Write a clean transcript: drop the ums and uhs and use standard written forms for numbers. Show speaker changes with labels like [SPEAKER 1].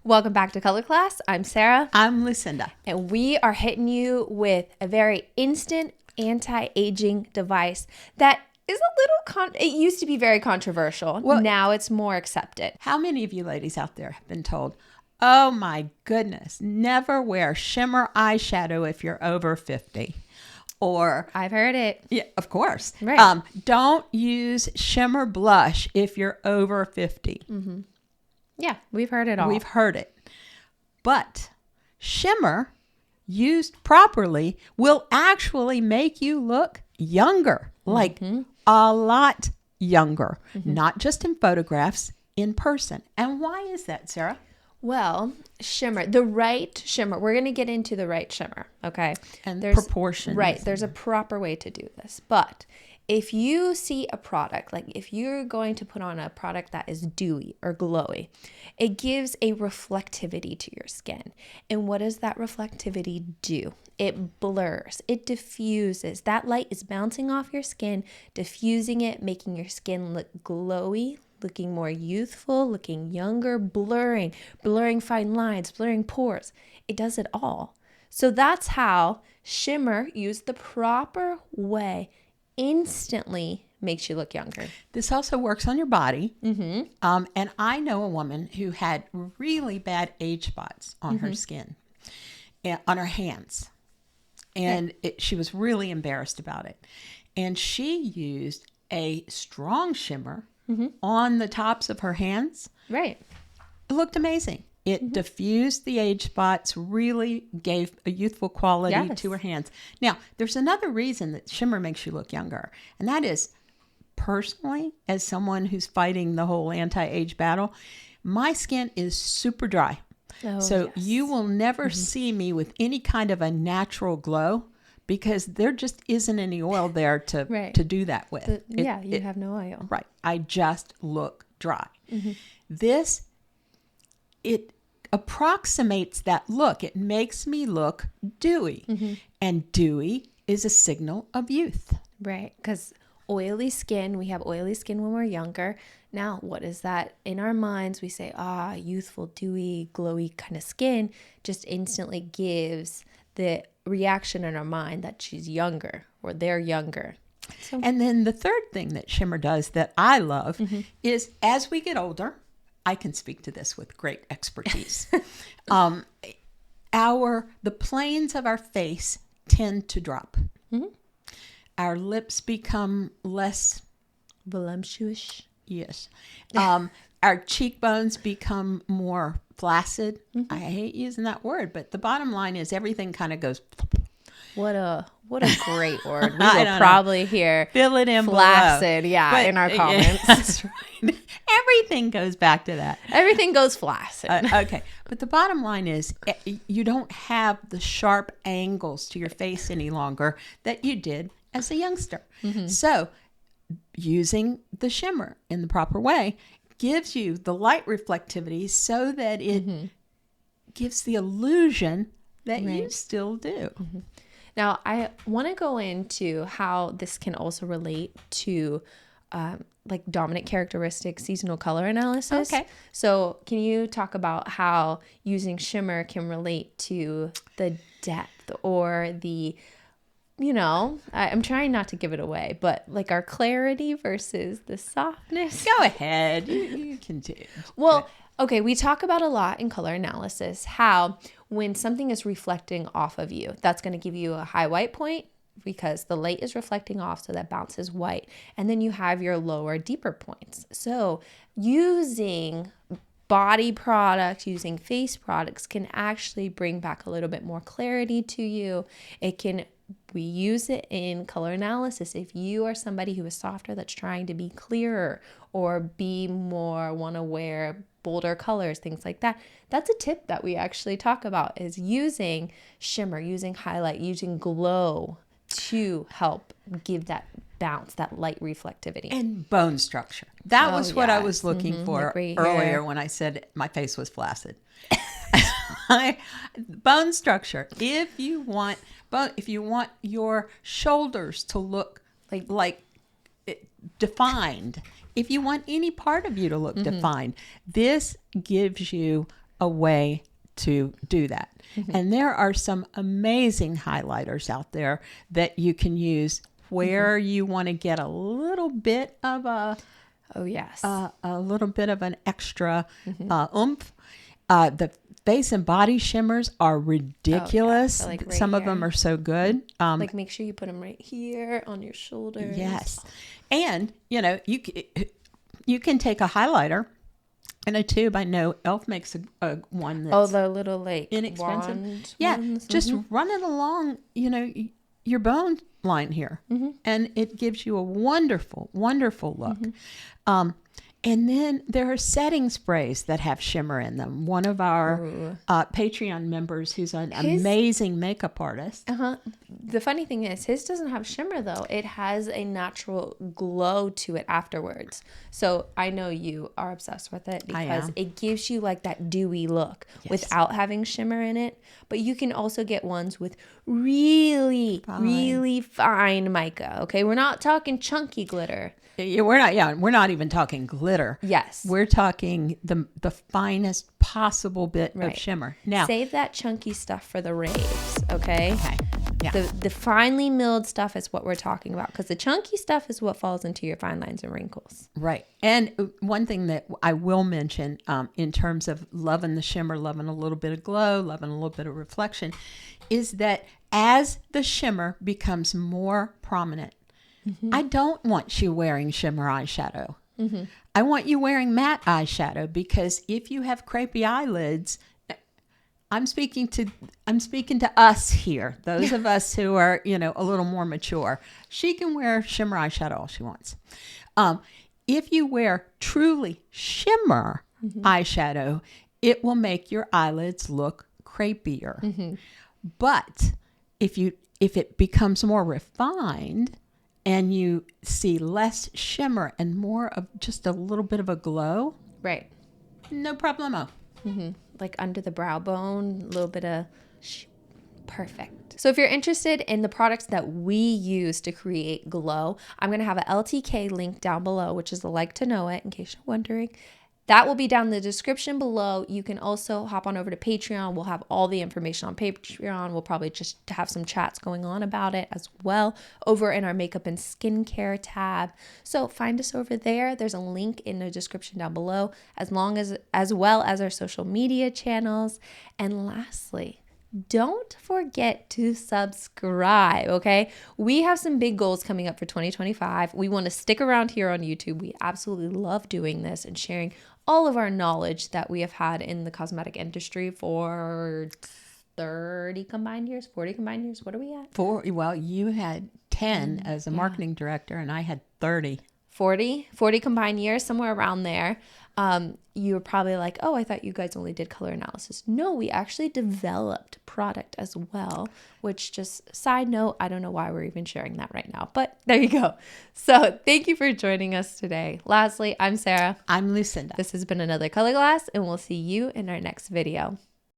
[SPEAKER 1] Welcome back to Color Class. I'm Sarah.
[SPEAKER 2] I'm Lucinda.
[SPEAKER 1] And we are hitting you with a very instant anti-aging device that is a little, it used to be very controversial.
[SPEAKER 2] Well,
[SPEAKER 1] now it's more accepted.
[SPEAKER 2] How many of you ladies out there have been told, oh my goodness, never wear shimmer eyeshadow if you're over 50? Or
[SPEAKER 1] I've heard it.
[SPEAKER 2] Yeah, of course.
[SPEAKER 1] Right.
[SPEAKER 2] Don't use shimmer blush if you're over 50.
[SPEAKER 1] Mm-hmm. Yeah, we've heard it all.
[SPEAKER 2] We've heard it. But shimmer, used properly, will actually make you look younger, like a lot younger, not just in photographs, in person. And why is that, Sarah?
[SPEAKER 1] Well, shimmer, the right shimmer, we're going to get into the right shimmer, okay?
[SPEAKER 2] And there's proportions.
[SPEAKER 1] Right, there's a proper way to do this. But if you see a product, like if you're going to put on a product that is dewy or glowy, it gives a reflectivity to your skin. And what does that reflectivity do? It blurs, it diffuses. That light is bouncing off your skin, diffusing it, making your skin look glowy, looking more youthful, looking younger, blurring fine lines, blurring pores. It does it all. So that's how shimmer, used the proper way, instantly makes you look younger.
[SPEAKER 2] This also works on your body. And I know a woman who had really bad age spots on her skin, on her hands. And she was really embarrassed about it. And she used a strong shimmer on the tops of her hands.
[SPEAKER 1] Right.
[SPEAKER 2] It looked amazing. It diffused the age spots, really gave a youthful quality to her hands. Now, there's another reason that shimmer makes you look younger, and that is, personally, as someone who's fighting the whole anti-age battle, my skin is super dry. You will never see me with any kind of a natural glow, because there just isn't any oil there to do that with.
[SPEAKER 1] You have no oil.
[SPEAKER 2] Right. I just look dry. This, it approximates that look. It makes me look dewy. And dewy is a signal of youth.
[SPEAKER 1] Right. Because oily skin, we have oily skin when we're younger. Now, what is that? In our minds, we say, youthful, dewy, glowy kind of skin just instantly gives the reaction in our mind that she's younger or they're younger.
[SPEAKER 2] And then the third thing that shimmer does that I love is, as we get older, I can speak to this with great expertise. The planes of our face tend to drop. Our lips become less
[SPEAKER 1] voluptuous.
[SPEAKER 2] Yes. Our cheekbones become more flaccid. I hate using that word, but the bottom line is everything kind of goes.
[SPEAKER 1] What a great word. We will probably hear
[SPEAKER 2] fill it in
[SPEAKER 1] flaccid,
[SPEAKER 2] below.
[SPEAKER 1] In our comments.
[SPEAKER 2] That's right. Everything goes back to that.
[SPEAKER 1] Everything goes flaccid.
[SPEAKER 2] Okay. But the bottom line is you don't have the sharp angles to your face any longer that you did as a youngster. So using the shimmer in the proper way gives you the light reflectivity so that it gives the illusion that you still do.
[SPEAKER 1] Now, I want to go into how this can also relate to like dominant characteristics, seasonal color analysis.
[SPEAKER 2] Okay.
[SPEAKER 1] So can you talk about how using shimmer can relate to the depth or the, I'm trying not to give it away, but like our clarity versus the softness?
[SPEAKER 2] Go ahead. You can do it.
[SPEAKER 1] Well, okay, we talk about a lot in color analysis how when something is reflecting off of you, that's going to give you a high white point because the light is reflecting off, so that bounces white. And then you have your lower, deeper points. So using body products, using face products can actually bring back a little bit more clarity to you. We use it in color analysis. If you are somebody who is softer that's trying to be clearer or be more, want to wear bolder colors, things like that, that's a tip that we actually talk about, is using shimmer, using highlight, using glow to help give that bounce, that light reflectivity.
[SPEAKER 2] And bone structure. That was what I was looking for like earlier when I said my face was flaccid. Bone structure. If you want your shoulders to look like defined, if you want any part of you to look defined, this gives you a way to do that. And there are some amazing highlighters out there that you can use where you want to get a little bit of a little bit of an extra oomph. The face and body shimmers are ridiculous.
[SPEAKER 1] So, like, right
[SPEAKER 2] some
[SPEAKER 1] here.
[SPEAKER 2] of them are so good.
[SPEAKER 1] Like, make sure you put them right here on your shoulders.
[SPEAKER 2] Yes, and you can take a highlighter in a tube. I know Elf makes a one that's
[SPEAKER 1] the little like
[SPEAKER 2] inexpensive.
[SPEAKER 1] wand
[SPEAKER 2] Yeah,
[SPEAKER 1] ones.
[SPEAKER 2] just run it along, your bone line here, and it gives you a wonderful, wonderful look. And then there are setting sprays that have shimmer in them. One of our Patreon members, who's an amazing makeup artist.
[SPEAKER 1] The funny thing is, his doesn't have shimmer though. It has a natural glow to it afterwards. So I know you are obsessed with it because it gives you like that dewy look without having shimmer in it. But you can also get ones with really fine mica. Okay, we're not talking chunky glitter.
[SPEAKER 2] We're not even talking glitter.
[SPEAKER 1] Yes.
[SPEAKER 2] We're talking the finest possible bit of shimmer. Now,
[SPEAKER 1] save that chunky stuff for the raves, okay?
[SPEAKER 2] Okay. Yeah.
[SPEAKER 1] The finely milled stuff is what we're talking about, because the chunky stuff is what falls into your fine lines and wrinkles.
[SPEAKER 2] Right. And one thing that I will mention in terms of loving the shimmer, loving a little bit of glow, loving a little bit of reflection, is that as the shimmer becomes more prominent, I don't want you wearing shimmer eyeshadow. I want you wearing matte eyeshadow, because if you have crepey eyelids, I'm speaking to us here, those of us who are, a little more mature. She can wear shimmer eyeshadow all she wants. If you wear truly shimmer eyeshadow, it will make your eyelids look crepier. But if it becomes more refined, and you see less shimmer and more of just a little bit of a glow,
[SPEAKER 1] right?
[SPEAKER 2] No problemo.
[SPEAKER 1] Like under the brow bone, a little bit of perfect. So if you're interested in the products that we use to create glow, I'm going to have a LTK link down below, which is the like to know it, in case you're wondering. That will be down in the description below. You can also hop on over to Patreon. We'll have all the information on Patreon. We'll probably just have some chats going on about it as well over in our makeup and skincare tab. So find us over there. There's a link in the description down below, as well as our social media channels. And lastly, don't forget to subscribe, okay? We have some big goals coming up for 2025. We want to stick around here on YouTube. We absolutely love doing this and sharing all of our knowledge that we have had in the cosmetic industry for 30 combined years, 40 combined years. What are we at?
[SPEAKER 2] Well, you had 10 as a marketing director, and I had 30.
[SPEAKER 1] 40 combined years, somewhere around there. You were probably like, oh, I thought you guys only did color analysis. No, we actually developed product as well, which, just side note, I don't know why we're even sharing that right now, but there you go. So thank you for joining us today. Lastly, I'm Sarah.
[SPEAKER 2] I'm Lucinda.
[SPEAKER 1] This has been another Color Glass, and we'll see you in our next video.